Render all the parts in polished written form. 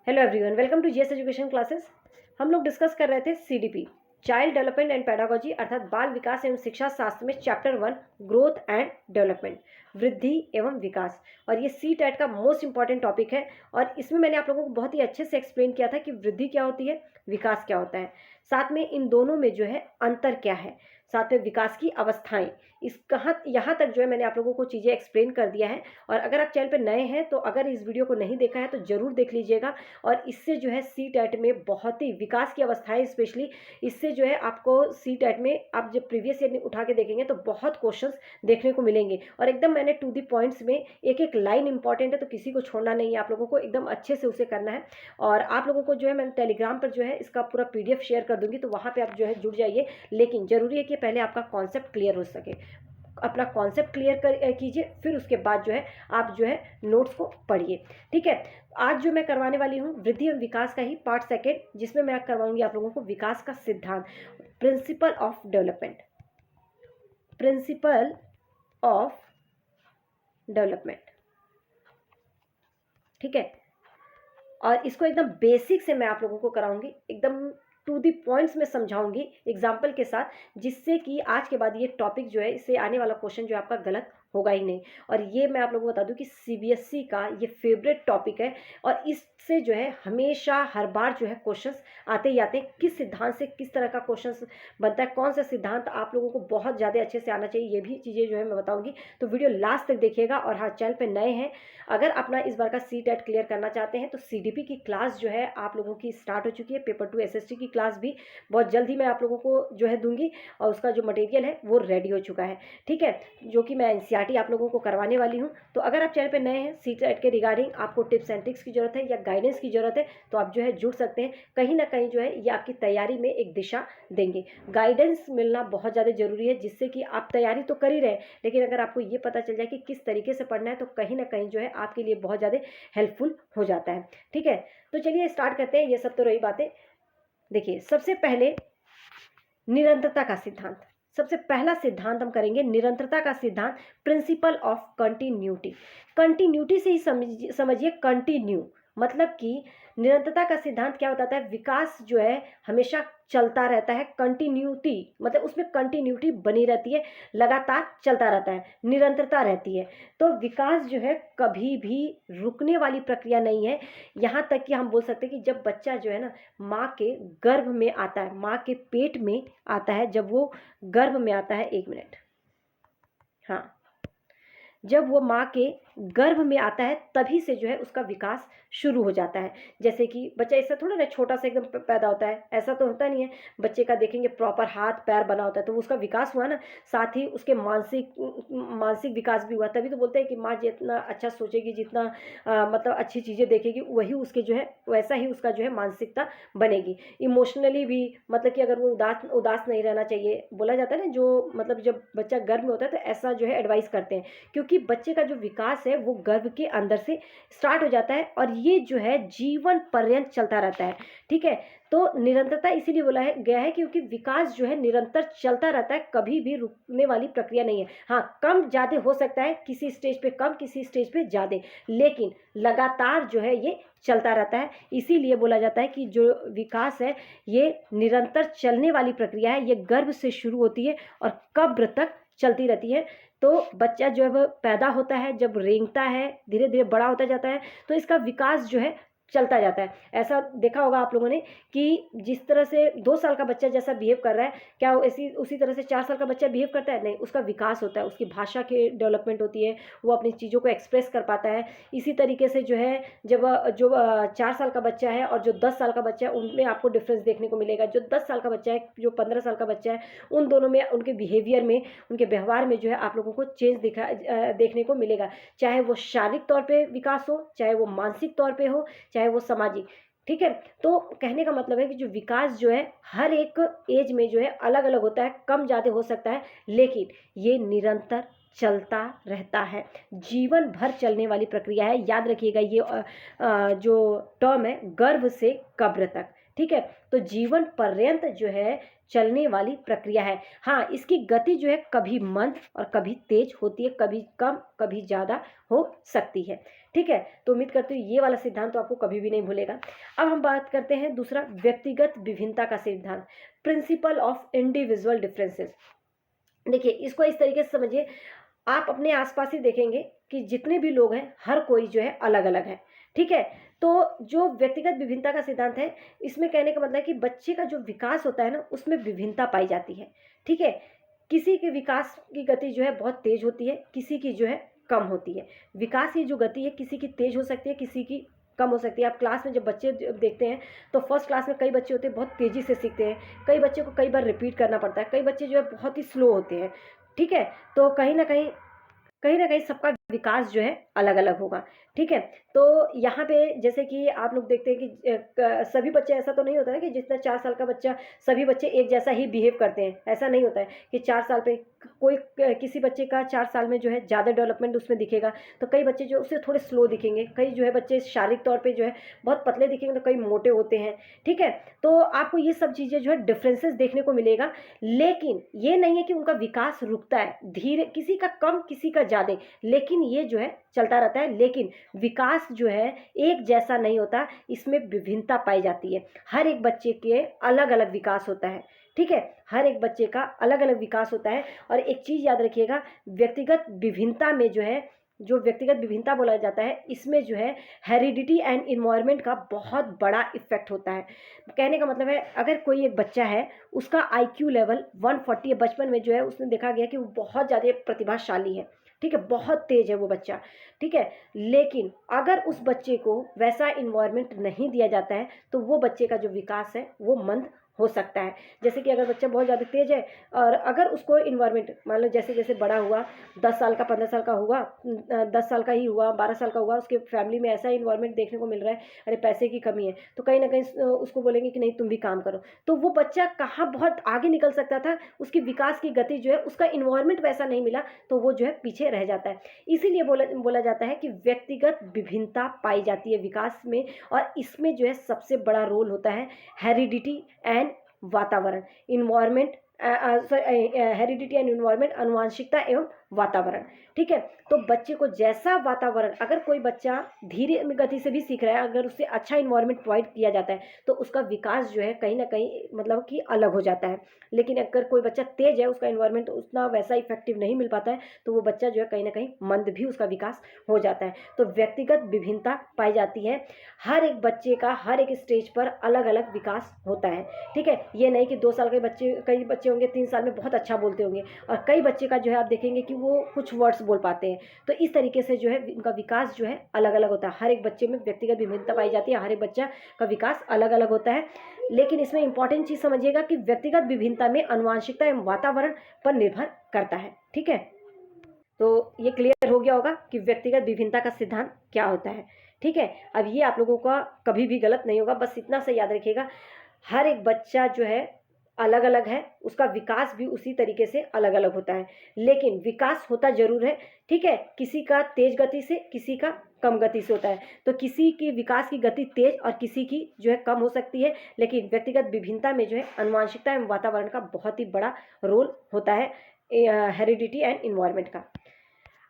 Hello everyone, welcome to GS education classes. हम लोग discuss कर रहे थे CDP, child development and pedagogy, अर्थात बाल विकास एवं शिक्षा शास्त्र में चैप्टर 1 ग्रोथ एंड डेवलपमेंट, वृद्धि एवं विकास। और ये सी टेट का मोस्ट इंपॉर्टेंट टॉपिक है। और इसमें मैंने आप लोगों को बहुत ही अच्छे से एक्सप्लेन किया था कि वृद्धि क्या होती है, विकास क्या होता है, साथ में इन दोनों में जो है अंतर क्या है, साथ में विकास की अवस्थाएं। इस कहाँ यहाँ तक जो है मैंने आप लोगों को चीज़ें एक्सप्लेन कर दिया है। और अगर आप चैनल पर नए हैं तो अगर इस वीडियो को नहीं देखा है तो ज़रूर देख लीजिएगा। और इससे जो है सी टेट में बहुत ही विकास की अवस्थाएं, स्पेशली इससे जो है आपको सी टेट में आप जब प्रीवियस ईयर उठा के देखेंगे तो बहुत क्वेश्चंस देखने को मिलेंगे। और एकदम मैंने टू दी पॉइंट्स में एक एक लाइन इंपॉर्टेंट है, तो किसी को छोड़ना नहीं है, आप लोगों को एकदम अच्छे से उसे करना है। और आप लोगों को जो है मैंने टेलीग्राम पर जो है इसका पूरा PDF शेयर कर दूंगी, तो वहाँ पर आप जो है जुड़ जाइए। लेकिन ज़रूरी है कि पहले आपका कॉन्सेप्ट क्लियर हो सके। अपना कॉन्सेप्ट क्लियर कर कीजिए, फिर उसके बाद जो है आप जो है नोट्स को पढ़िए। ठीक है, आज जो मैं करवाने वाली हूँ वृद्धि एवं विकास का ही पार्ट सेकेंड, जिसमें मैं करवाऊंगी आप लोगों को विकास का सिद्धांत, principle of development, principle of development. ठीक है, और इसको एकदम बेसिक से मैं आप लोगों को कराऊंगी, एकदम टू दी पॉइंट्स में समझाऊंगी एग्जाम्पल के साथ, जिससे कि आज के बाद ये टॉपिक जो है, इससे आने वाला क्वेश्चन जो है आपका गलत होगा ही नहीं। और ये मैं आप लोगों को बता दूं कि CBSE का ये फेवरेट टॉपिक है। और इससे जो है हमेशा हर बार जो है क्वेश्चंस आते ही आते हैं। किस सिद्धांत से किस तरह का क्वेश्चन बनता है, कौन सा सिद्धांत आप लोगों को बहुत ज़्यादा अच्छे से आना चाहिए, ये भी चीज़ें जो है मैं बताऊँगी। तो वीडियो लास्ट तक देखिएगा। और हाँ, चैनल पर नए हैं, अगर अपना इस बार का सी टेट क्लियर करना चाहते हैं तो CDP की क्लास जो है आप लोगों की स्टार्ट हो चुकी है। पेपर 2 SST की क्लास भी बहुत जल्द ही मैं आप लोगों को जो है दूंगी, और उसका जो मटेरियल है वो रेडी हो चुका है। ठीक है, जो कि मैं NCERT आप लोगों को करवाने वाली हूँ। तो अगर आप चैनल पर नए हैं, सी टेट के रिगार्डिंग आपको टिप्स एंड ट्रिक्स की जरूरत है या गाइडेंस की जरूरत है, तो आप जो है जुड़ सकते हैं। कहीं ना कहीं जो है ये आपकी तैयारी में एक दिशा देंगे। गाइडेंस मिलना बहुत ज़्यादा जरूरी है, जिससे कि आप तैयारी तो कर ही रहे हैं, लेकिन अगर आपको ये पता चल जाए कि किस तरीके से पढ़ना है, तो कहीं ना कहीं जो है आपके लिए बहुत ज़्यादा हेल्पफुल हो जाता है। ठीक है, तो चलिए स्टार्ट करते हैं। ये सब तो रही बातें। देखिए, सबसे पहले निरंतरता का सिद्धांत, सबसे पहला सिद्धांत हम करेंगे निरंतरता का सिद्धांत, प्रिंसिपल ऑफ कंटिन्यूटी। कंटिन्यूटी से ही समझिए, कंटिन्यू मतलब कि निरंतरता का सिद्धांत क्या बताता है, विकास जो है हमेशा चलता रहता है। कंटिन्यूटी मतलब उसमें कंटिन्यूटी बनी रहती है, लगातार चलता रहता है, निरंतरता रहती है। तो विकास जो है कभी भी रुकने वाली प्रक्रिया नहीं है। यहाँ तक कि हम बोल सकते हैं कि जब बच्चा जो है ना माँ के गर्भ में आता है, माँ के पेट में आता है, जब वो गर्भ में आता है, एक मिनट, हाँ, जब वो माँ के गर्भ में आता है तभी से जो है उसका विकास शुरू हो जाता है। जैसे कि बच्चा ऐसा थोड़ा ना छोटा सा एकदम पैदा होता है, ऐसा तो होता नहीं है। बच्चे का देखेंगे प्रॉपर हाथ पैर बना होता है, तो उसका विकास हुआ ना, साथ ही उसके मानसिक विकास भी हुआ। तभी तो बोलते हैं कि माँ जितना अच्छा सोचेगी, जितना मतलब अच्छी चीज़ें देखेगी, वही उसके जो है वैसा ही उसका जो है मानसिकता बनेगी। इमोशनली भी, मतलब कि अगर वो उदास नहीं रहना चाहिए, बोला जाता है ना, जो मतलब जब बच्चा गर्भ में होता है तो ऐसा जो है एडवाइस करते हैं, क्योंकि बच्चे का जो विकास है वो गर्भ के अंदर से स्टार्ट हो जाता है और ये जो है जीवन पर्यंत चलता रहता है। ठीक है, तो निरंतरता इसीलिए बोला है गया है क्योंकि विकास जो है निरंतर चलता रहता है, कभी भी रुकने वाली प्रक्रिया नहीं है। हाँ, कम ज़्यादा हो सकता है, किसी स्टेज पे कम, किसी स्टेज पे ज़्यादा, लेकिन लगातार जो है ये चलता रहता है। इसीलिए बोला जाता है कि जो विकास है ये निरंतर चलने वाली प्रक्रिया है। ये गर्भ से शुरू होती है और कब्र तक चलती रहती है। तो बच्चा जब पैदा होता है, जब रेंगता है, धीरे धीरे बड़ा होता जाता है, तो इसका विकास जो है चलता जाता है। ऐसा देखा होगा आप लोगों ने कि जिस तरह से 2 साल का बच्चा जैसा बिहेव कर रहा है, क्या वो ऐसी उसी तरह से 4 साल का बच्चा बिहेव करता है? नहीं, उसका विकास होता है, उसकी भाषा की डेवलपमेंट होती है, वो अपनी चीज़ों को एक्सप्रेस कर पाता है। इसी तरीके से जो है जब जो 4 साल का बच्चा है और जो 10 साल का बच्चा है, उनमें आपको डिफरेंस देखने को मिलेगा। जो 10 साल का बच्चा है, जो 15 साल का बच्चा है, उन दोनों में उनके बिहेवियर में, उनके व्यवहार में जो है आप लोगों को चेंज देखने को मिलेगा। चाहे वो शारीरिक तौर पर विकास हो, चाहे वो मानसिक तौर पर हो, चाहे वो सामाजिक। ठीक है, तो कहने का मतलब है कि जो विकास जो है हर एक एज में जो है अलग अलग होता है, कम ज़्यादा हो सकता है, लेकिन ये निरंतर चलता रहता है, जीवन भर चलने वाली प्रक्रिया है। याद रखिएगा, ये जो टर्म है गर्भ से कब्र तक, ठीक है। तो जीवन पर्यंत जो है चलने वाली प्रक्रिया है। हाँ, इसकी गति जो है कभी मंद और कभी तेज होती है, कभी कम कभी ज़्यादा हो सकती है। ठीक है, तो उम्मीद करती हूँ ये वाला सिद्धांत तो आपको कभी भी नहीं भूलेगा। अब हम बात करते हैं दूसरा, व्यक्तिगत विभिन्नता का सिद्धांत, प्रिंसिपल ऑफ इंडिविजुअल डिफरेंसेस। देखिए, इसको इस तरीके से समझिए, आप अपने आसपास ही देखेंगे कि जितने भी लोग हैं हर कोई जो है अलग अलग है। ठीक है, तो जो व्यक्तिगत विभिन्नता का सिद्धांत है, इसमें कहने का मतलब है कि बच्चे का जो विकास होता है ना, उसमें विभिन्नता पाई जाती है। ठीक है, किसी के विकास की गति जो है बहुत तेज होती है, किसी की जो है कम होती है। विकास की जो गति है किसी की तेज हो सकती है, किसी की कम हो सकती है। आप क्लास में जब बच्चे देखते हैं तो फर्स्ट क्लास में कई बच्चे होते हैं बहुत तेज़ी से सीखते हैं, कई बच्चे को कई बार रिपीट करना पड़ता है, कई बच्चे जो है बहुत ही स्लो होते हैं। ठीक है, तो कहीं ना कहीं सबका विकास जो है अलग अलग होगा। ठीक है, तो यहाँ पे जैसे कि आप लोग देखते हैं कि सभी बच्चे, ऐसा तो नहीं होता है कि जितना 4 साल का बच्चा सभी बच्चे एक जैसा ही बिहेव करते हैं, ऐसा नहीं होता है कि 4 साल पे कोई किसी बच्चे का 4 साल में जो है ज़्यादा डेवलपमेंट उसमें दिखेगा, तो कई बच्चे जो उससे थोड़े स्लो दिखेंगे, कई जो है बच्चे शारीरिक तौर पे जो है बहुत पतले दिखेंगे तो कई मोटे होते हैं। ठीक है, तो आपको ये सब चीज़ें जो है डिफरेंसेस देखने को मिलेगा, लेकिन ये नहीं है कि उनका विकास रुकता है, धीरे, किसी का कम किसी का ज़्यादा, लेकिन ये जो है चलता रहता है। लेकिन विकास जो है एक जैसा नहीं होता, इसमें विभिन्नता पाई जाती है, हर एक बच्चे के अलग अलग विकास होता है। ठीक है, हर एक बच्चे का अलग अलग विकास होता है। और एक चीज़ याद रखिएगा, व्यक्तिगत विभिन्नता में जो है, जो व्यक्तिगत विभिन्नता बोला जाता है, इसमें जो है हेरिडिटी एंड इन्वायरमेंट का बहुत बड़ा इफेक्ट होता है। कहने का मतलब है, अगर कोई एक बच्चा है, उसका आईक्यू लेवल 140 है, बचपन में जो है उसने देखा गया कि वो बहुत ज़्यादा प्रतिभाशाली है, ठीक है, बहुत तेज है वो बच्चा। ठीक है, लेकिन अगर उस बच्चे को वैसा इन्वायरमेंट नहीं दिया जाता है तो वो बच्चे का जो विकास है वो मंद हो सकता है। जैसे कि अगर बच्चा बहुत ज़्यादा तेज है और अगर उसको इन्वायरमेंट, मान लो जैसे जैसे बड़ा हुआ, 10 साल का, 15 साल का हुआ, 10 साल का ही हुआ, 12 साल का हुआ, उसके फैमिली में ऐसा इन्वायरमेंट देखने को मिल रहा है, अरे पैसे की कमी है, तो कहीं ना कहीं उसको बोलेंगे कि नहीं तुम भी काम करो, तो वो बच्चा कहाँ बहुत आगे निकल सकता था, उसकी विकास की गति जो है, उसका इन्वायरमेंट वैसा नहीं मिला, तो वो जो है पीछे रह जाता है। इसीलिए बोला जाता है कि व्यक्तिगत विभिन्नता पाई जाती है विकास में, और इसमें जो है सबसे बड़ा रोल होता है हेरिडिटी एंड वातावरण, इन्वायरमेंट, हेरिडिटी एंड इन्वायरमेंट, आनुवंशिकता एवं वातावरण। ठीक है, तो बच्चे को जैसा वातावरण, अगर कोई बच्चा धीरे गति से भी सीख रहा है, अगर उससे अच्छा इन्वायरमेंट प्रोवाइड किया जाता है तो उसका विकास जो है कहीं ना कहीं मतलब कि अलग हो जाता है। लेकिन अगर कोई बच्चा तेज है, उसका इन्वायरमेंट उतना वैसा इफेक्टिव नहीं मिल पाता है, तो वो बच्चा जो है कहीं ना कहीं मंद भी उसका विकास हो जाता है। तो व्यक्तिगत विभिन्नता पाई जाती है, हर एक बच्चे का हर एक स्टेज पर अलग अलग विकास होता है। ठीक है, ये नहीं कि 2 साल के बच्चे, कई बच्चे होंगे 3 साल में बहुत अच्छा बोलते होंगे, और कई बच्चे का जो है आप देखेंगे कि वो कुछ वर्ड्स बोल पाते हैं। तो इस तरीके से जो है उनका विकास जो है अलग अलग होता है, हर एक बच्चे में व्यक्तिगत विभिन्नता पाई जाती है, हर एक बच्चा का विकास अलग अलग होता है। लेकिन इसमें इंपॉर्टेंट चीज़ समझिएगा कि व्यक्तिगत विभिन्नता में आनुवंशिकता एवं वातावरण पर निर्भर करता है। ठीक है, तो ये क्लियर हो गया होगा कि व्यक्तिगत विभिन्नता का सिद्धांत क्या होता है। ठीक है, अब ये आप लोगों का कभी भी गलत नहीं होगा, बस इतना से याद रखिएगा, हर एक बच्चा जो है अलग अलग है, उसका विकास भी उसी तरीके से अलग अलग होता है, लेकिन विकास होता जरूर है। ठीक है, किसी का तेज गति से, किसी का कम गति से होता है, तो किसी की विकास की गति तेज और किसी की जो है कम हो सकती है, लेकिन व्यक्तिगत विभिन्नता में जो है आनुवंशिकता एवं वातावरण का बहुत ही बड़ा रोल होता है, हेरिडिटी एंड इन्वायरमेंट का।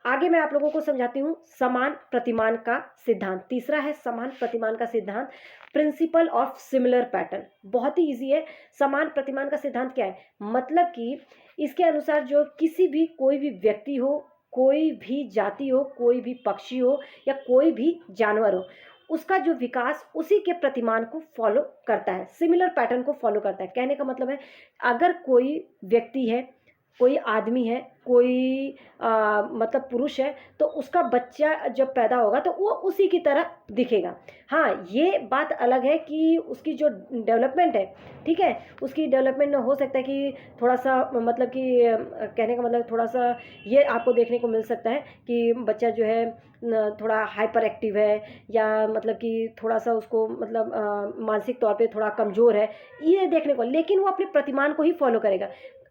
आगे मैं आप लोगों को समझाती हूँ समान प्रतिमान का सिद्धांत। तीसरा है समान प्रतिमान का सिद्धांत, प्रिंसिपल ऑफ सिमिलर पैटर्न। बहुत ही इजी है। समान प्रतिमान का सिद्धांत क्या है, मतलब कि इसके अनुसार जो किसी भी, कोई भी व्यक्ति हो, कोई भी जाति हो, कोई भी पक्षी हो या कोई भी जानवर हो, उसका जो विकास उसी के प्रतिमान को फॉलो करता है, सिमिलर पैटर्न को फॉलो करता है। कहने का मतलब है, अगर कोई व्यक्ति है, कोई आदमी है, कोई मतलब पुरुष है, तो उसका बच्चा जब पैदा होगा तो वो उसी की तरह दिखेगा। हाँ, ये बात अलग है कि उसकी जो डेवलपमेंट है, ठीक है, उसकी डेवलपमेंट हो सकता है कि थोड़ा सा मतलब कि कहने का मतलब थोड़ा सा ये आपको देखने को मिल सकता है कि बच्चा जो है थोड़ा हाइपर एक्टिव है, या मतलब कि थोड़ा सा उसको मतलब मानसिक तौर पे थोड़ा कमज़ोर है, ये देखने को, लेकिन वो अपने प्रतिमान को ही फॉलो करेगा।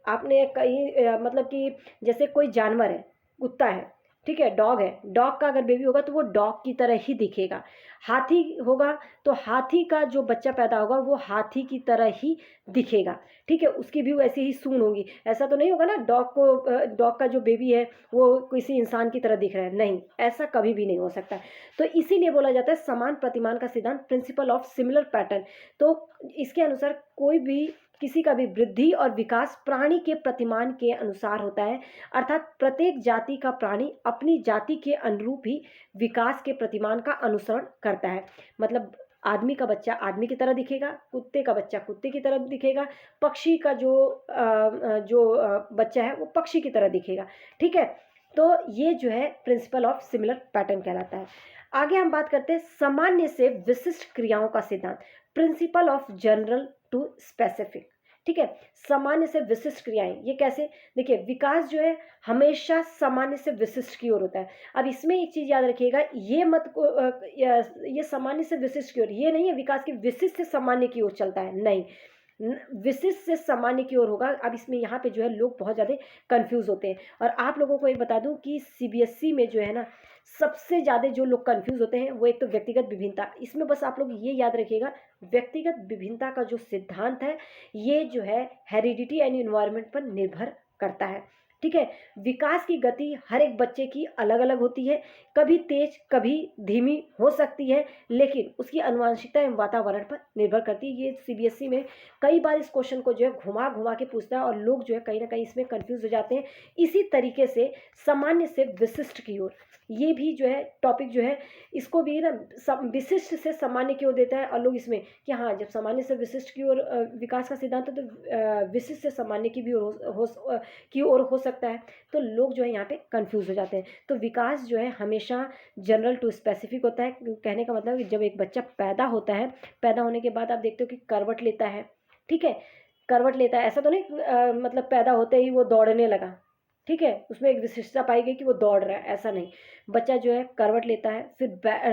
आपने कहीं मतलब कि जैसे कोई जानवर है, कुत्ता है, ठीक है, डॉग है, डॉग का अगर बेबी होगा तो वो डॉग की तरह ही दिखेगा। हाथी होगा तो हाथी का जो बच्चा पैदा होगा वो हाथी की तरह ही दिखेगा। ठीक है, उसकी भी वैसी ही सूंड होगी। ऐसा तो नहीं होगा ना डॉग का जो बेबी है वो किसी इंसान की तरह दिख रहा है, नहीं, ऐसा कभी भी नहीं हो सकता। तो इसीलिए बोला जाता है समान प्रतिमान का सिद्धांत, प्रिंसिपल ऑफ सिमिलर पैटर्न। तो इसके अनुसार कोई भी किसी का भी वृद्धि और विकास प्राणी के प्रतिमान के अनुसार होता है, अर्थात प्रत्येक जाति का प्राणी अपनी जाति के अनुरूप ही विकास के प्रतिमान का अनुसरण करता है। मतलब आदमी का बच्चा आदमी की तरह दिखेगा, कुत्ते का बच्चा कुत्ते की तरह दिखेगा, पक्षी का जो बच्चा है वो पक्षी की तरह दिखेगा। ठीक है, तो ये जो है प्रिंसिपल ऑफ सिमिलर पैटर्न कहलाता है। आगे हम बात करते हैं सामान्य से विशिष्ट क्रियाओं का सिद्धांत, principle of general to specific. ठीक है, सामान्य से विशिष्ट क्रियाएं, ये कैसे? देखिए, विकास जो है हमेशा सामान्य से विशिष्ट की ओर होता है। अब इसमें एक चीज याद रखिएगा, ये मत को ये सामान्य से विशिष्ट की ओर, ये नहीं है विकास की विशिष्ट से सामान्य की ओर चलता है, नहीं, विशिष्ट से सामान्य की ओर होगा। अब इसमें यहाँ पे जो है लोग बहुत ज़्यादा कंफ्यूज होते हैं। और आप लोगों को एक बता दूं कि सीबीएसई में जो है ना, सबसे ज़्यादा जो लोग कंफ्यूज होते हैं वो एक तो व्यक्तिगत विभिन्नता। इसमें बस आप लोग ये याद रखिएगा, व्यक्तिगत विभिन्नता का जो सिद्धांत है ये जो है हेरिडिटी एंड इन्वायरमेंट पर निर्भर करता है। ठीक है, विकास की गति हर एक बच्चे की अलग अलग होती है, कभी तेज कभी धीमी हो सकती है, लेकिन उसकी आनुवंशिकता एवं वातावरण पर निर्भर करती है। ये सीबीएसई में कई बार इस क्वेश्चन को जो है घुमा घुमा के पूछता है और लोग जो है कहीं ना कहीं इसमें कंफ्यूज हो जाते हैं। इसी तरीके से सामान्य से विशिष्ट की ओर, ये भी जो है टॉपिक जो है इसको भी ना विशिष्ट से सामान्य की ओर देता है। और लोग इसमें कि हाँ, जब सामान्य से विशिष्ट की ओर विकास का सिद्धांत है तो विशिष्ट से सामान्य की भी ओर हो सकता है। तो लोग जो है यहाँ पे कंफ्यूज हो जाते हैं। तो विकास जो है हमेशा जनरल टू स्पेसिफिक होता है। कहने का मतलब कि जब एक बच्चा पैदा होता है, पैदा होने के बाद आप देखते हो कि करवट लेता है। ठीक है, करवट लेता है, ऐसा तो नहीं मतलब पैदा होते ही वो दौड़ने लगा। ठीक है, उसमें एक विशिष्टता पाई गई कि वो दौड़ रहा है, ऐसा नहीं। बच्चा जो है करवट लेता है, फिर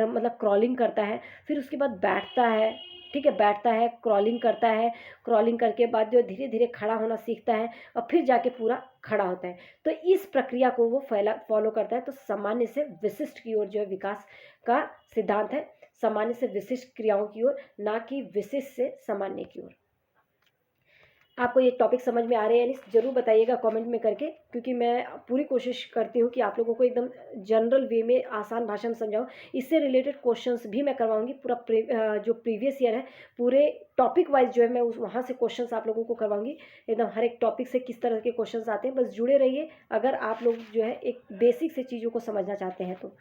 मतलब क्रॉलिंग करता है, फिर उसके बाद बैठता है। ठीक है, बैठता है, क्रॉलिंग करता है, क्रॉलिंग करके बाद जो धीरे धीरे खड़ा होना सीखता है और फिर जाके पूरा खड़ा होता है। तो इस प्रक्रिया को वो फॉलो करता है। तो सामान्य से विशिष्ट की ओर जो है विकास का सिद्धांत है, सामान्य से विशिष्ट क्रियाओं की ओर, ना कि विशिष्ट से सामान्य की ओर। आपको ये टॉपिक समझ में आ रहे हैं या नहीं ज़रूर बताइएगा कमेंट में करके, क्योंकि मैं पूरी कोशिश करती हूँ कि आप लोगों को एकदम जनरल वे में आसान भाषा में समझाऊँ। इससे रिलेटेड क्वेश्चंस भी मैं करवाऊँगी, पूरा जो प्रीवियस ईयर है पूरे टॉपिक वाइज जो है मैं वहाँ से क्वेश्चंस आप लोगों को करवाऊँगी। एकदम हर एक टॉपिक से किस तरह के क्वेश्चंस आते हैं, बस जुड़े रहिए अगर आप लोग जो है एक बेसिक से चीज़ों को समझना चाहते हैं तो।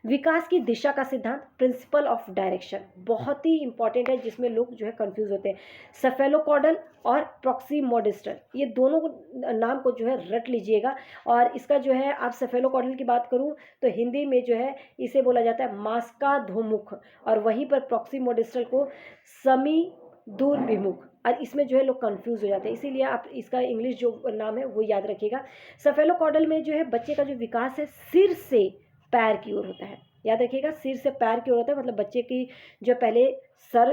विकास की दिशा का सिद्धांत, प्रिंसिपल ऑफ डायरेक्शन, बहुत ही इंपॉर्टेंट है, जिसमें लोग जो है कंफ्यूज होते हैं। सेफेलोकॉडल और प्रॉक्सीमोडिस्टल, ये दोनों नाम को जो है रट लीजिएगा। और इसका जो है आप सेफेलोकॉडल की बात करूं तो हिंदी में जो है इसे बोला जाता है मास्काधोमुख, और वहीं पर प्रॉक्सीमोडिस्टल को समी दूरभिमुख। और इसमें जो है लोग कंफ्यूज हो जाते हैं, इसीलिए आप इसका इंग्लिश जो नाम है वो याद रखिएगा। सेफेलोकॉडल में जो है बच्चे का जो विकास है सिर से पैर की ओर होता है, याद रखिएगा, सिर से पैर की ओर होता है। मतलब बच्चे की जो पहले सर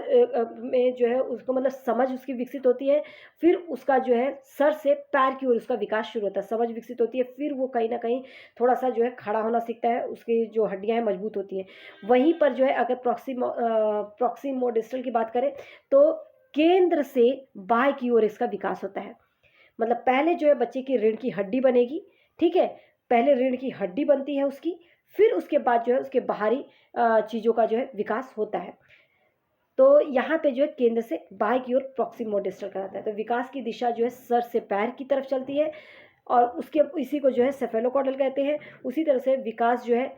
में जो है उसको मतलब समझ उसकी विकसित होती है, फिर उसका जो है सर से पैर की ओर उसका विकास शुरू होता है, समझ विकसित होती है, फिर वो कहीं ना कहीं थोड़ा सा जो है खड़ा होना सीखता है, उसकी जो हड्डियां हैं मजबूत होती हैं। वहीं पर जो है अगर प्रॉक्सीमोडिस्टल की बात करें तो केंद्र से बाएं की ओर इसका विकास होता है। मतलब पहले जो है बच्चे की रीढ़ की हड्डी बनेगी। ठीक है, पहले रीढ़ की हड्डी बनती है उसकी, फिर उसके बाद जो है उसके बाहरी चीज़ों का जो है विकास होता है। तो यहाँ पे जो है केंद्र से बाएं की ओर प्रॉक्सिमोडिस्टल कहलाता है। तो विकास की दिशा जो है सर से पैर की तरफ चलती है, और उसके इसी को जो है सेफेलोकॉडल कहते हैं। उसी तरह से विकास जो है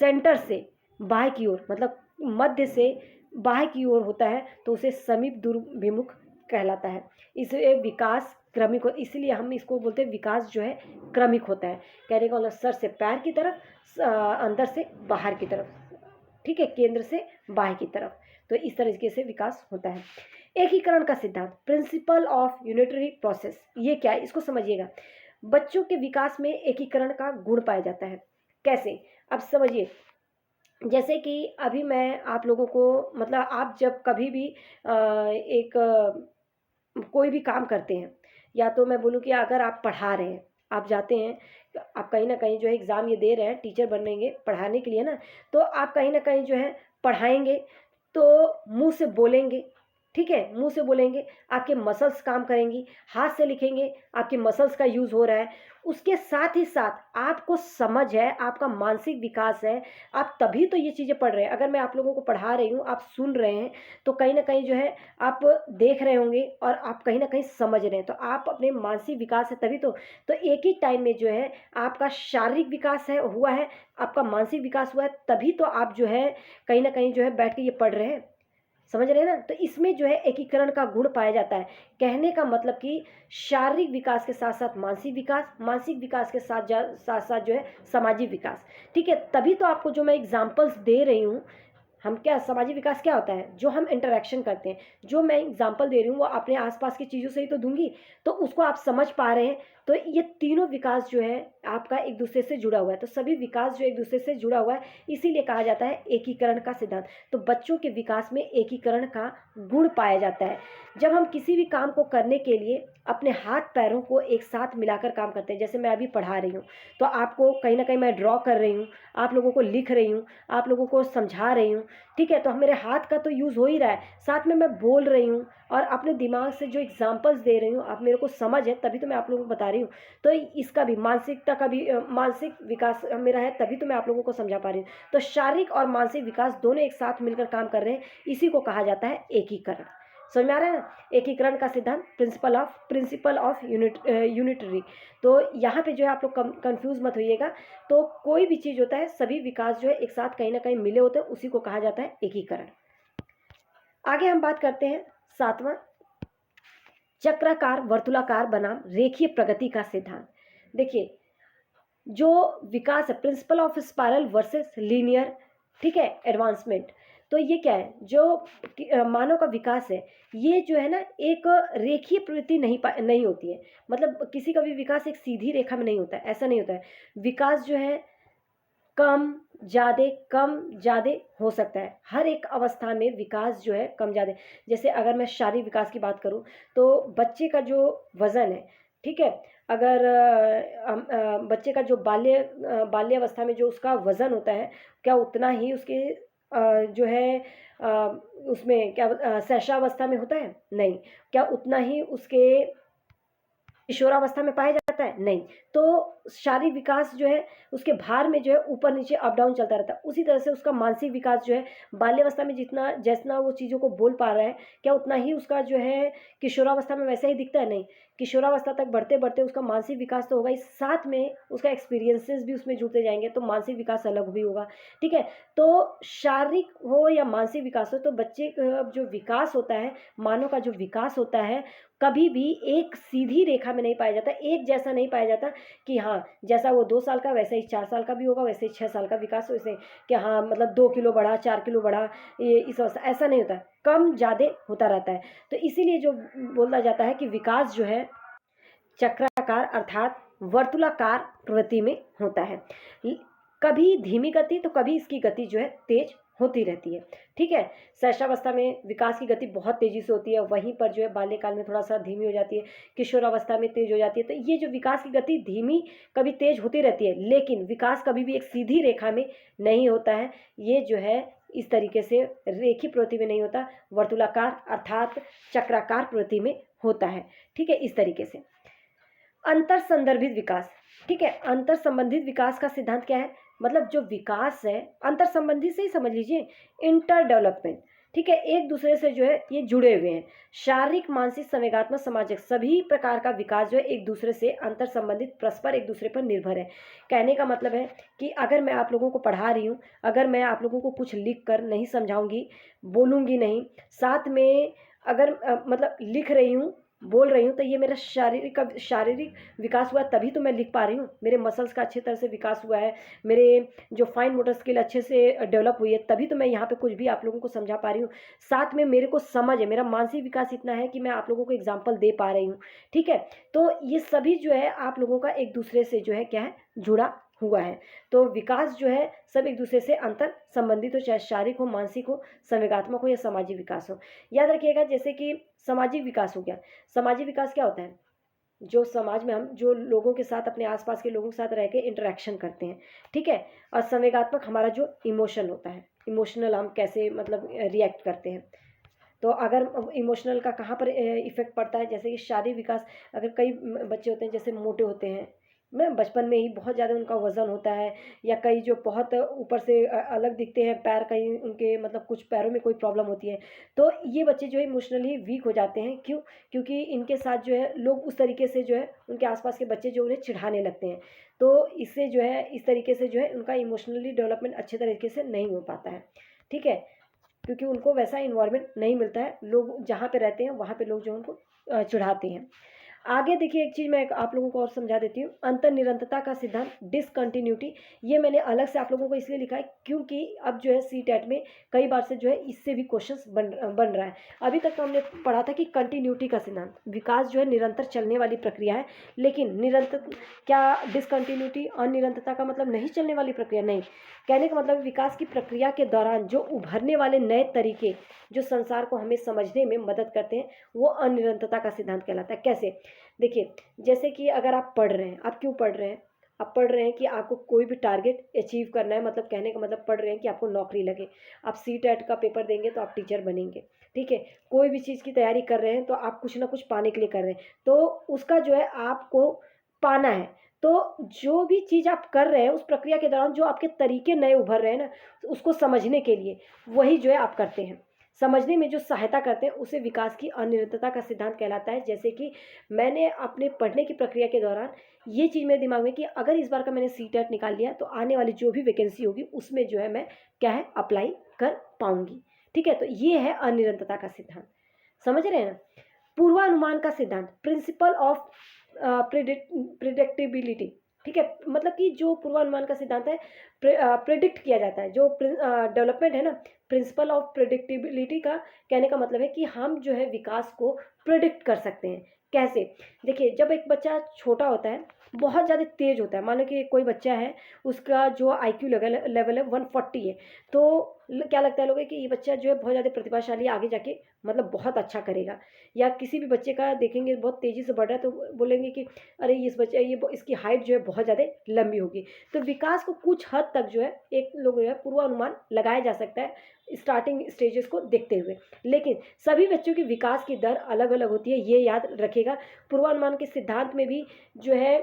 सेंटर से बाएं की ओर, मतलब मध्य से बाएं की ओर होता है, तो उसे समीप दूरभिमुख कहलाता है। इसे विकास क्रमिक हो, इसलिए हम इसको बोलते हैं विकास जो है क्रमिक होता है। कहने का मतलब सर से पैर की तरफ, अंदर से बाहर की तरफ। ठीक है, केंद्र से बाहर की तरफ। तो इस तरीके से विकास होता है। एकीकरण का सिद्धांत, प्रिंसिपल ऑफ यूनिटरी प्रोसेस, ये क्या है इसको समझिएगा। बच्चों के विकास में एकीकरण का गुण पाया जाता है। कैसे? अब समझिए, जैसे कि अभी मैं आप लोगों को मतलब आप जब कभी भी एक कोई भी काम करते हैं, या तो मैं बोलूँ कि अगर आप पढ़ा रहे हैं, आप जाते हैं, आप कहीं ना कहीं जो है एग्ज़ाम ये दे रहे हैं, टीचर बनेंगे पढ़ाने के लिए ना, तो आप कहीं ना कहीं जो है पढ़ाएंगे तो मुंह से बोलेंगे, ठीक है, मुंह से बोलेंगे, आपके मसल्स काम करेंगी, हाथ से लिखेंगे, आपके मसल्स का यूज़ हो रहा है, उसके साथ ही साथ आपको समझ है, आपका मानसिक विकास है, आप तभी तो ये चीज़ें पढ़ रहे हैं। अगर मैं आप लोगों को पढ़ा रही हूँ, आप सुन रहे हैं, तो कहीं ना कहीं जो है आप देख रहे होंगे और आप कहीं ना कहीं समझ रहे हैं, तो आप अपने मानसिक विकास है तभी तो एक ही टाइम में जो है आपका शारीरिक विकास है हुआ है, आपका मानसिक विकास हुआ है, तभी तो आप जो है कहीं ना कहीं जो है बैठ के ये पढ़ रहे हैं। समझ रहे हैं ना? तो इसमें जो है एकीकरण का गुण पाया जाता है। कहने का मतलब कि शारीरिक विकास के साथ साथ मानसिक विकास, मानसिक विकास के साथ साथ जो है सामाजिक विकास। ठीक है, तभी तो आपको जो मैं एग्जांपल्स दे रही हूँ, हम क्या, सामाजिक विकास क्या होता है, जो हम इंटरेक्शन करते हैं, जो मैं एग्जांपल दे रही हूँ वो अपने आसपास की चीज़ों से ही तो दूंगी, तो उसको आप समझ पा रहे हैं। तो ये तीनों विकास जो है आपका एक दूसरे से जुड़ा हुआ है, तो सभी विकास जो एक दूसरे से जुड़ा हुआ है, इसीलिए कहा जाता है एकीकरण का सिद्धांत। तो बच्चों के विकास में एकीकरण का गुण पाया जाता है। जब हम किसी भी काम को करने के लिए अपने हाथ पैरों को एक साथ मिलाकर काम करते हैं, जैसे मैं अभी पढ़ा रही हूँ, तो आपको कहीं ना कहीं मैं ड्रॉ कर रही हूँ, आप लोगों को लिख रही हूँ, आप लोगों को समझा रही हूँ, ठीक है, तो मेरे हाथ का तो यूज़ हो ही रहा है, साथ में मैं बोल रही हूँ और अपने दिमाग से जो एग्जांपल्स दे रही हूँ, आप मेरे को समझ है तभी तो मैं आप लोगों को बता रही हूँ। तो इसका भी मानसिकता का भी मानसिक विकास मेरा है, तभी तो मैं आप लोगों को समझा पा रही हूँ। तो शारीरिक और मानसिक विकास दोनों एक साथ मिलकर काम कर रहे हैं, इसी को कहा जाता है एकीकरण। समझ में आ रहा है ना? एकीकरण का सिद्धांत, प्रिंसिपल ऑफ यूनिटरी। तो यहाँ पे जो है आप लोग कंफ्यूज मत होइएगा। तो कोई भी चीज़ होता है, सभी विकास जो है एक साथ कहीं ना कहीं मिले होते हैं, उसी को कहा जाता है एकीकरण। आगे हम बात करते हैं सातवां, चक्राकार वर्तुलाकार बनाम रेखीय प्रगति का सिद्धांत। देखिए, जो विकास है, principle of spiral versus linear, ठीक है, एडवांसमेंट। तो ये क्या है, जो मानव का विकास है, ये जो है ना एक रेखीय प्रवृत्ति नहीं होती है। मतलब किसी का भी विकास एक सीधी रेखा में नहीं होता है, ऐसा नहीं होता है। विकास जो है कम ज़्यादा हो सकता है। हर एक अवस्था में विकास जो है कम ज़्यादा, जैसे अगर मैं शारीरिक विकास की बात करूँ, तो बच्चे का जो वज़न है, ठीक है, अगर बच्चे का जो बाल्यावस्था में जो उसका वज़न होता है, क्या उतना ही उसके जो है अ, उसमें क्या शैशवावस्था में होता है? नहीं। क्या उतना ही उसके किशोरावस्था में पाया जाता है? नहीं। तो शारीरिक विकास जो है उसके भार में जो है ऊपर नीचे अप डाउन चलता रहता है। उसी तरह से उसका मानसिक विकास जो है बाल्यावस्था में जितना वो चीज़ों को बोल पा रहा है, क्या उतना ही उसका जो है किशोरावस्था में वैसा ही दिखता है? नहीं। किशोरावस्था तक बढ़ते-बढ़ते उसका मानसिक विकास तो होगा ही, साथ में उसका एक्सपीरियंसेस भी उसमें जुड़ते जाएँगे, तो मानसिक विकास अलग भी होगा, ठीक है? तो शारीरिक हो या मानसिक विकास हो, तो बच्चे का जो विकास होता है, मानव का जो विकास होता है, कभी भी एक सीधी रेखा में नहीं पाया जाता, एक जैसा नहीं पाया जाता कि हाँ, जैसा वो 2 साल का वैसे ही 4 साल का भी होगा, वैसे ही 6 साल का विकास वैसे कि हाँ, मतलब 2 किलो बढ़ा, 4 किलो बढ़ा, ये इस अवस्था ऐसा नहीं होता, कम ज़्यादा होता रहता है। तो इसीलिए जो बोला जाता है कि विकास जो है चक्राकार अर्थात वर्तुलाकार प्रवृत्ति में होता है। कभी धीमी गति तो कभी इसकी गति जो है तेज होती रहती है, ठीक है। शैशवावस्था में विकास की गति बहुत तेजी से होती है, वहीं पर जो है बाल्यकाल में थोड़ा सा धीमी हो जाती है, किशोरावस्था में तेज हो जाती है। तो ये जो विकास की गति धीमी कभी तेज होती रहती है, लेकिन विकास कभी भी एक सीधी रेखा में नहीं होता है। ये जो है इस तरीके से रेखीय प्रवृत्ति में नहीं होता, वर्तुलाकार अर्थात चक्राकार प्रवृत्ति में होता है, ठीक है, इस तरीके से। अंतर संदर्भित विकास, ठीक है, अंतर संबंधित विकास का सिद्धांत क्या है? मतलब जो विकास है अंतर संबंधित से ही समझ लीजिए, इंटर डेवलपमेंट, ठीक है, एक दूसरे से जो है ये जुड़े हुए हैं। शारीरिक, मानसिक, संवेगात्मक, सामाजिक सभी प्रकार का विकास जो है एक दूसरे से अंतर संबंधित, परस्पर एक दूसरे पर निर्भर है। कहने का मतलब है कि अगर मैं आप लोगों को पढ़ा रही हूँ, अगर मैं आप लोगों को कुछ लिख कर नहीं समझाऊंगी, बोलूँगी नहीं, साथ में अगर मतलब लिख रही हूँ, बोल रही हूँ, तो ये मेरा शारीरिक विकास हुआ, तभी तो मैं लिख पा रही हूँ। मेरे मसल्स का अच्छे तरह से विकास हुआ है, मेरे जो फाइन मोटर स्किल अच्छे से डेवलप हुई है, तभी तो मैं यहाँ पे कुछ भी आप लोगों को समझा पा रही हूँ। साथ में मेरे को समझ है, मेरा मानसिक विकास इतना है कि मैं आप लोगों को एग्जाम्पल दे पा रही हूँ, ठीक है। तो ये सभी जो है आप लोगों का एक दूसरे से जो है क्या है, जुड़ा हुआ है। तो विकास जो है सब एक दूसरे से अंतर संबंधित हो, चाहे शारीरिक हो, मानसिक हो, संवेगात्मक हो या सामाजिक विकास हो। याद रखिएगा, जैसे कि सामाजिक विकास हो गया। सामाजिक विकास क्या होता है? जो समाज में हम जो लोगों के साथ, अपने आसपास के लोगों के साथ रह के इंटरेक्शन करते हैं, ठीक है। और संवेगात्मक हमारा जो इमोशन होता है, इमोशनल हम कैसे मतलब रिएक्ट करते हैं। तो अगर इमोशनल का कहाँ पर इफ़ेक्ट पड़ता है, जैसे कि शारीरिक विकास, अगर कई बच्चे होते हैं जैसे मोटे होते हैं, मैं बचपन में ही बहुत ज़्यादा उनका वज़न होता है, या कई जो बहुत ऊपर से अलग दिखते हैं पैर, कहीं उनके मतलब कुछ पैरों में कोई प्रॉब्लम होती है, तो ये बच्चे जो है इमोशनली वीक हो जाते हैं। क्यों? क्योंकि इनके साथ जो है लोग उस तरीके से जो है, उनके आसपास के बच्चे जो उन्हें चिढ़ाने लगते हैं, तो इससे जो है इस तरीके से जो है उनका इमोशनली डेवलपमेंट अच्छे तरीके से नहीं हो पाता है, ठीक है। क्योंकि उनको वैसा इन्वायरमेंट नहीं मिलता है, लोग जहाँ पे रहते हैं वहाँ पे लोग जो उनको चिढ़ाते हैं। आगे देखिए, एक चीज़ मैं आप लोगों को और समझा देती हूँ, अंतर्निरंतरता का सिद्धांत, डिसकंटिन्यूटी। ये मैंने अलग से आप लोगों को इसलिए लिखा है क्योंकि अब जो है सीटेट में कई बार से जो है इससे भी क्वेश्चंस बन रहा है। अभी तक तो हमने पढ़ा था कि कंटिन्यूटी का सिद्धांत, विकास जो है निरंतर चलने वाली प्रक्रिया है, लेकिन निरंतर, क्या डिसकंटिन्यूटी अनिरंतरता का मतलब नहीं चलने वाली प्रक्रिया? नहीं, कहने का मतलब विकास की प्रक्रिया के दौरान जो उभरने वाले नए तरीके जो संसार को हमें समझने में मदद करते हैं, वो अनिरंतरता का सिद्धांत कहलाता है। कैसे? देखिए, जैसे कि अगर आप पढ़ रहे हैं, आप क्यों पढ़ रहे हैं? आप पढ़ रहे हैं कि आपको कोई भी टारगेट अचीव करना है, मतलब कहने का मतलब पढ़ रहे हैं कि आपको नौकरी लगे। आप सीटेट का पेपर देंगे तो आप टीचर बनेंगे, ठीक है। कोई भी चीज़ की तैयारी कर रहे हैं तो आप कुछ ना कुछ पाने के लिए कर रहे हैं, तो उसका जो है आपको पाना है। तो जो भी चीज़ आप कर रहे हैं उस प्रक्रिया के दौरान जो आपके तरीके नए उभर रहे हैं ना, उसको समझने के लिए, वही जो है आप करते हैं। समझने में जो सहायता करते हैं उसे विकास की अनिरंतरता का सिद्धांत कहलाता है। जैसे कि मैंने अपने पढ़ने की प्रक्रिया के दौरान ये चीज़ मेरे दिमाग में कि अगर इस बार का मैंने सीटेट निकाल लिया तो आने वाली जो भी वैकेंसी होगी उसमें जो है मैं क्या है अप्लाई कर पाऊंगी, ठीक है। तो ये है अनिरंतरता का सिद्धांत, समझ रहे हैं ना। पूर्वानुमान का सिद्धांत, प्रिंसिपल ऑफ प्रिडिक्टेबिलिटी, ठीक है। मतलब कि जो पूर्वानुमान का सिद्धांत है, प्रिडिक्ट किया जाता है, जो डेवलपमेंट है ना, प्रिंसिपल ऑफ प्रिडिक्टेबिलिटी का कहने का मतलब है कि हम जो है विकास को प्रिडिक्ट कर सकते हैं। कैसे? देखिए, जब एक बच्चा छोटा होता है, बहुत ज़्यादा तेज होता है, मानो कि कोई बच्चा है, उसका जो आईक्यू लेवल है 140 है, तो क्या लगता है लोगों को कि ये बच्चा जो है बहुत ज़्यादा प्रतिभाशाली, आगे जाके मतलब बहुत अच्छा करेगा। या किसी भी बच्चे का देखेंगे बहुत तेज़ी से बढ़ रहा है तो बोलेंगे कि अरे इस बच्चे इसकी हाइट जो है बहुत ज़्यादा लंबी होगी। तो विकास को कुछ हद तक जो है एक लोग जो है पूर्वानुमान लगाया जा सकता है स्टार्टिंग स्टेजेस को देखते हुए, लेकिन सभी बच्चों की विकास की दर अलग अलग होती है, ये याद रखेगा। पूर्वानुमान के सिद्धांत में भी जो है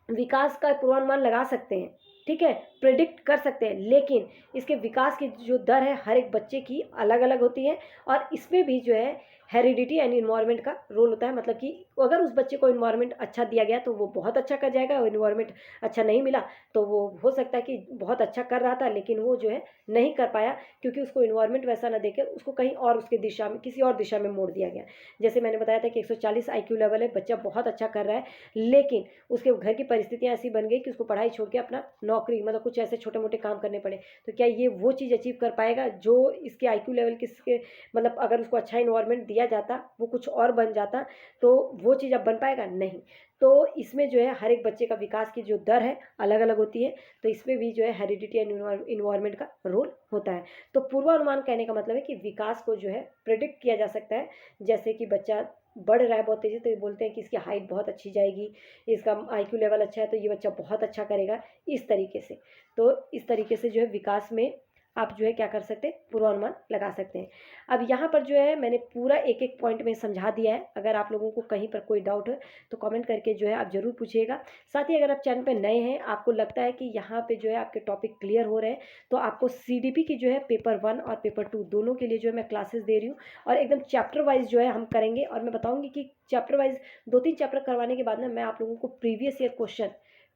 विकास का पूर्वानुमान लगा सकते हैं, ठीक है, प्रिडिक्ट कर सकते हैं, लेकिन इसके विकास की जो दर है हर एक बच्चे की अलग अलग होती है। और इसमें भी जो है हेरिडिटी एंड इन्वायरमेंट का रोल होता है। मतलब कि अगर उस बच्चे को इन्वायरमेंट अच्छा दिया गया तो वो बहुत अच्छा कर जाएगा, और इन्वायरमेंट अच्छा नहीं मिला तो वो हो सकता है कि बहुत अच्छा कर रहा था लेकिन वो जो है नहीं कर पाया, क्योंकि उसको इन्वायरमेंट वैसा ना देकर उसको कहीं और उसके दिशा में, किसी और दिशा में मोड़ दिया गया। जैसे मैंने बताया था कि 140 आईक्यू लेवल है, बच्चा बहुत अच्छा कर रहा है, लेकिन उसके घर की परिस्थितियाँ ऐसी बन गई कि उसको पढ़ाई छोड़ के अपना नौकरी, मतलब कुछ ऐसे छोटे मोटे काम करने पड़े। तो क्या ये वो चीज़ अचीव कर पाएगा जो इसके आईक्यू लेवल किसके, मतलब अगर उसको अच्छा इन्वायरमेंट दिया जाता, वो कुछ और बन जाता, तो वो चीज़ अब बन पाएगा? नहीं। तो इसमें जो है हर एक बच्चे का विकास की जो दर है अलग अलग होती है, तो इसमें भी जो है हेरिडिटी एंड इन्वायरमेंट का रोल होता है। तो पूर्वानुमान कहने का मतलब है कि विकास को जो है प्रिडिक्ट किया जा सकता है। जैसे कि बच्चा बढ़ रहा है बहुत तेज़ी, तो ये बोलते हैं कि इसकी हाइट बहुत अच्छी जाएगी, इसका आईक्यू लेवल अच्छा है तो ये बच्चा बहुत अच्छा करेगा, इस तरीके से। तो इस तरीके से जो है विकास में आप जो है क्या कर सकते हैं, पूर्वानुमान लगा सकते हैं। अब यहाँ पर जो है मैंने पूरा एक एक पॉइंट में समझा दिया है। अगर आप लोगों को कहीं पर कोई डाउट है तो कमेंट करके जो है आप ज़रूर पूछिएगा। साथ ही अगर आप चैनल पे नए हैं, आपको लगता है कि यहाँ पे जो है आपके टॉपिक क्लियर हो रहे हैं, तो आपको सीडीपी की जो है पेपर 1 और पेपर 2 दोनों के लिए जो है मैं क्लासेस दे रही हूँ, और एकदम चैप्टर वाइज जो है हम करेंगे। और मैं बताऊँगी कि चैप्टर वाइज 2-3 चैप्टर करवाने के बाद ना मैं आप लोगों को प्रीवियस ईयर क्वेश्चन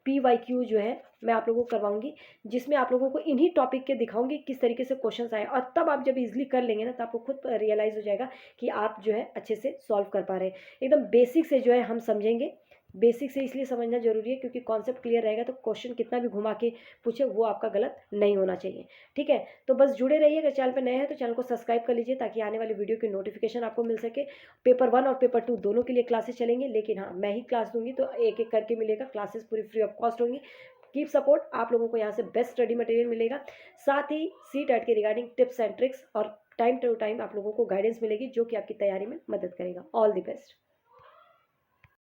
PYQ जो है मैं आप लोगों को करवाऊंगी, जिसमें आप लोगों को इन्हीं टॉपिक के दिखाऊंगी किस तरीके से क्वेश्चंस आए, और तब आप जब इजीली कर लेंगे ना तो आपको खुद रियलाइज़ हो जाएगा कि आप जो है अच्छे से सॉल्व कर पा रहे हैं। एकदम बेसिक से जो है हम समझेंगे। बेसिक से इसलिए समझना जरूरी है क्योंकि कॉन्सेप्ट क्लियर रहेगा तो क्वेश्चन कितना भी घुमा के पूछे वो आपका गलत नहीं होना चाहिए, ठीक है। तो बस जुड़े रहिए। अगर चैनल पर नए हैं तो चैनल को सब्सक्राइब कर लीजिए ताकि आने वाली वीडियो की नोटिफिकेशन आपको मिल सके। पेपर 1 और पेपर 2 दोनों के लिए क्लासेस चलेंगे, लेकिन हाँ मैं ही क्लास दूंगी तो एक एक करके मिलेगा, क्लासेस पूरी फ्री ऑफ कॉस्ट होंगी। कीप सपोर्ट, आप लोगों को यहाँ से बेस्ट स्टडी मटेरियल मिलेगा। साथ ही सीटेट के रिगार्डिंग टिप्स एंड ट्रिक्स और टाइम टू टाइम आप लोगों को गाइडेंस मिलेगी जो कि आपकी तैयारी में मदद करेगा। All the best.